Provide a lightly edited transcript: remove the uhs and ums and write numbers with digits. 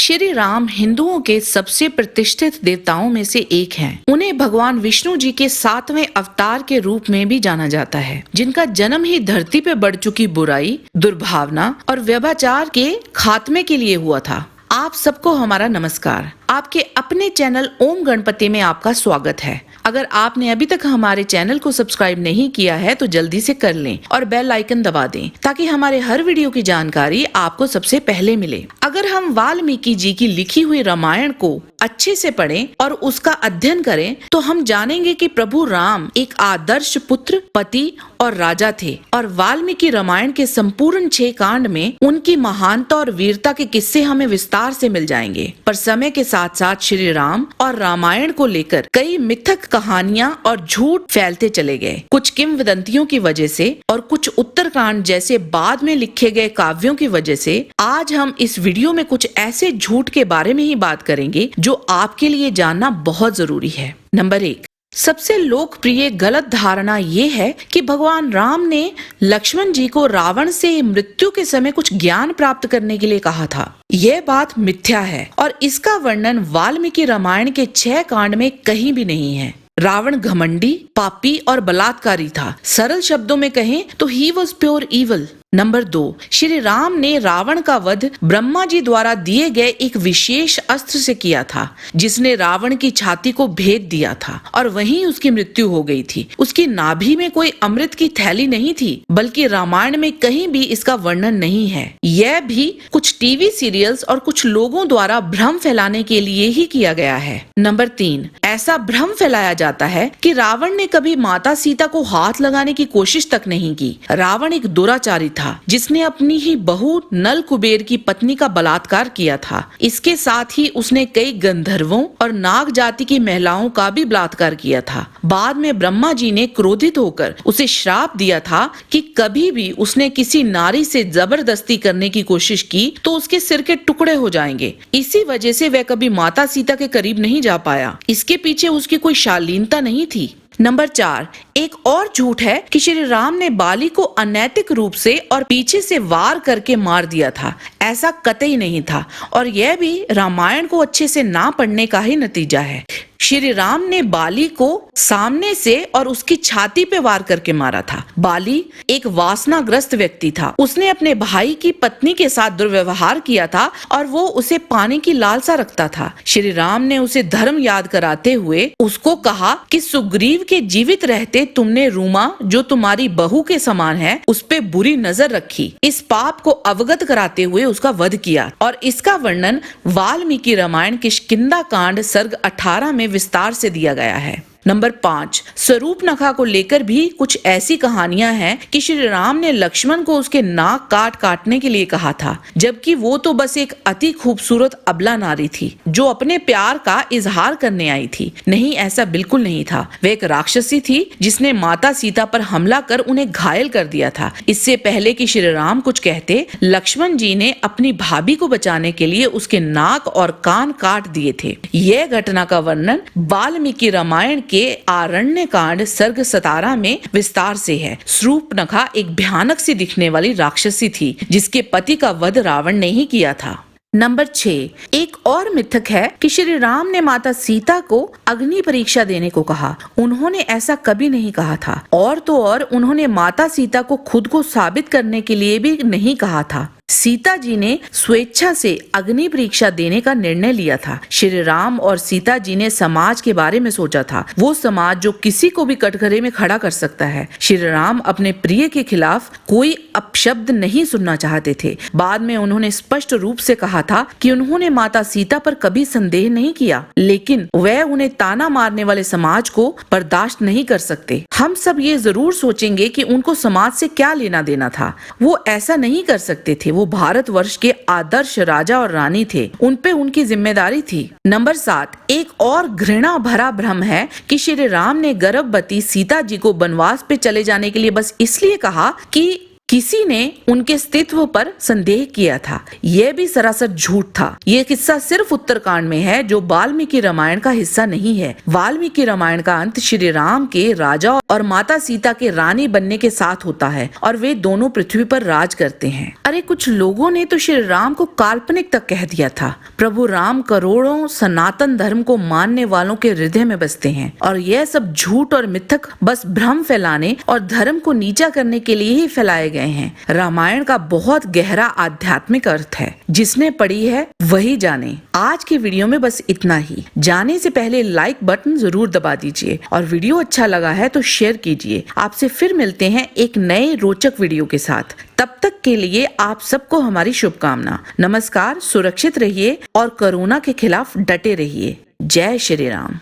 श्री राम हिंदुओं के सबसे प्रतिष्ठित देवताओं में से एक हैं। उन्हें भगवान विष्णु जी के 7वें अवतार के रूप में भी जाना जाता है, जिनका जन्म ही धरती पे बढ़ चुकी बुराई, दुर्भावना और व्यभिचार के खात्मे के लिए हुआ था। आप सबको हमारा नमस्कार। आपके अपने चैनल ओम गणपति में आपका स्वागत है। अगर आपने अभी तक हमारे चैनल को सब्सक्राइब नहीं किया है तो जल्दी से कर लें और बेल आइकन दबा दें ताकि हमारे हर वीडियो की जानकारी आपको सबसे पहले मिले। अगर हम वाल्मीकि जी की लिखी हुई रामायण को अच्छे से पढ़ें और उसका अध्ययन करें तो हम जानेंगे कि प्रभु राम एक आदर्श पुत्र, पति और राजा थे और वाल्मीकि रामायण के संपूर्ण 6 कांड में उनकी महानता और वीरता के किस्से हमें विस्तार से मिल जाएंगे। पर समय के साथ साथ श्री राम और रामायण को लेकर कई मिथक कहानियां और झूठ फैलते चले गए। कुछ किंवदंतियों की वजह से और कुछ उत्तरकांड जैसे बाद में लिखे गए काव्यों की वजह से आज हम इस वीडियो में कुछ ऐसे झूठ के बारे में ही बात करेंगे जो आपके लिए जानना बहुत जरूरी है। नंबर 1, सबसे लोकप्रिय गलत धारणा ये है कि भगवान राम ने लक्ष्मण जी को रावण से मृत्यु के समय कुछ ज्ञान प्राप्त करने के लिए कहा था। यह बात मिथ्या है और इसका वर्णन वाल्मीकि रामायण के 6 कांड में कहीं भी नहीं है। रावण घमंडी, पापी और बलात्कारी था। सरल शब्दों में कहें तो he was pure evil. Number 2, Shri Ram ने रावण का वध ब्रह्मा जी द्वारा दिए गए एक विशेष अस्त्र से किया था, जिसने रावण की छाती को भेद दिया था और वहीं उसकी मृत्यु हो गई थी। उसकी नाभि में कोई अमृत की थैली नहीं थी, बल्कि रामायण में कहीं भी इसका वर्णन नहीं है। यह भी कुछ टीवी सीरियल्स और कुछ लोगों द्वारा भ्रम फैलाने के लिए ही किया गया है। नंबर 3, ऐसा भ्रम फैलाया जाता है कि रावण ने कभी माता सीता को हाथ लगाने की कोशिश तक नहीं की। रावण एक दुराचारी था जिसने अपनी ही बहू नल कुबेर की पत्नी का बलात्कार किया था। इसके साथ ही उसने कई गंधर्वों और नाग जाति की महिलाओं का भी बलात्कार किया था। बाद में ब्रह्मा जी ने क्रोधित होकर उसे श्राप दिया था कि कभी भी उसने किसी नारी से जबरदस्ती करने की कोशिश की तो उसके सिर के टुकड़े हो जाएंगे। इसी वजह से वह कभी माता सीता के करीब नहीं जा पाया। इसके पीछे उसकी कोई शालीनता नहीं थी। नंबर 4, एक और झूठ है कि श्री राम ने बाली को अनैतिक रूप से और पीछे से वार करके मार दिया था। ऐसा कतई नहीं था और यह भी रामायण को अच्छे से ना पढ़ने का ही नतीजा है। श्री राम ने बाली को सामने से और उसकी छाती पे वार करके मारा था। बाली एक वासनाग्रस्त व्यक्ति था। उसने अपने भाई की पत्नी के साथ दुर्व्यवहार किया था और वो उसे पाने की लालसा रखता था। श्री राम ने उसे धर्म याद कराते हुए उसको कहा कि सुग्रीव के जीवित रहते तुमने रूमा, जो तुम्हारी बहू के समान है, उस पे बुरी नजर रखी। इस पाप को अवगत कराते हुए उसका वध किया और इसका वर्णन वाल्मीकि रामायण किष्किंधा कांड सर्ग 18 में विस्तार से दिया गया है। नंबर 5, स्वरूपनखा को लेकर भी कुछ ऐसी कहानियां हैं कि श्री राम ने लक्ष्मण को उसके नाक काटने के लिए कहा था, जबकि वो तो बस एक अति खूबसूरत अबला नारी थी जो अपने प्यार का इजहार करने आई थी। नहीं, ऐसा बिल्कुल नहीं था। वह एक राक्षसी थी जिसने माता सीता पर हमला कर उन्हें घायल कर दिया था। इससे पहले कि श्री राम कुछ कहते, लक्ष्मण जी ने अपनी भाभी को बचाने के लिए उसके नाक और कान काट दिए थे। यह घटना का वर्णन वाल्मीकि रामायण के आरण्य कांड सर्ग 17 में विस्तार से है। शूर्पणखा एक भयानक सी दिखने वाली राक्षसी थी जिसके पति का वध रावण ने ही किया था। नंबर 6, एक और मिथक है कि श्री राम ने माता सीता को अग्नि परीक्षा देने को कहा। उन्होंने ऐसा कभी नहीं कहा था और तो और उन्होंने माता सीता को खुद को साबित करने के लिए भी नहीं कहा था। सीता जी ने स्वेच्छा से अग्नि परीक्षा देने का निर्णय लिया था। श्री राम और सीता जी ने समाज के बारे में सोचा था, वो समाज जो किसी को भी कटघरे में खड़ा कर सकता है। श्री राम अपने प्रिय के खिलाफ कोई अपशब्द नहीं सुनना चाहते थे। बाद में उन्होंने स्पष्ट रूप से कहा था कि उन्होंने माता सीता पर कभी संदेह नहीं किया, लेकिन वह उन्हें ताना मारने वाले समाज को बर्दाश्त नहीं कर सकते। हम सब ये जरूर सोचेंगे कि उनको समाज से क्या लेना देना था। वो ऐसा नहीं कर सकते थे। वो भारतवर्ष के आदर्श राजा और रानी थे, उन पे उनकी जिम्मेदारी थी। नंबर 7, एक और घृणा भरा भ्रम है कि श्री राम ने गर्भवती सीता जी को वनवास पे चले जाने के लिए बस इसलिए कहा कि किसी ने उनके अस्तित्व पर संदेह किया था। यह भी सरासर झूठ था। यह किस्सा सिर्फ उत्तरकांड में है, जो वाल्मीकि रामायण का हिस्सा नहीं है। वाल्मीकि रामायण का अंत श्री राम के राजा और माता सीता के रानी बनने के साथ होता है और वे दोनों पृथ्वी पर राज करते हैं। अरे कुछ लोगों ने तो श्री राम को काल्पनिक तक कह दिया था। प्रभु राम करोड़ों सनातन धर्म को मानने वालों के हृदय में बसते हैं और यह सब झूठ और मिथक बस भ्रम फैलाने और धर्म को नीचा करने के लिए ही फैलाए गए हैं। रामायण का बहुत गहरा आध्यात्मिक अर्थ है। जिसने पढ़ी है वही जाने। आज की वीडियो में बस इतना ही। जाने से पहले लाइक बटन जरूर दबा दीजिए और वीडियो अच्छा लगा है तो शेयर कीजिए। आपसे फिर मिलते हैं एक नए रोचक वीडियो के साथ। तब तक के लिए आप सबको हमारी शुभकामना। नमस्कार, सुरक्षित रहिए और कोरोना के खिलाफ डटे रहिए। जय श्री राम।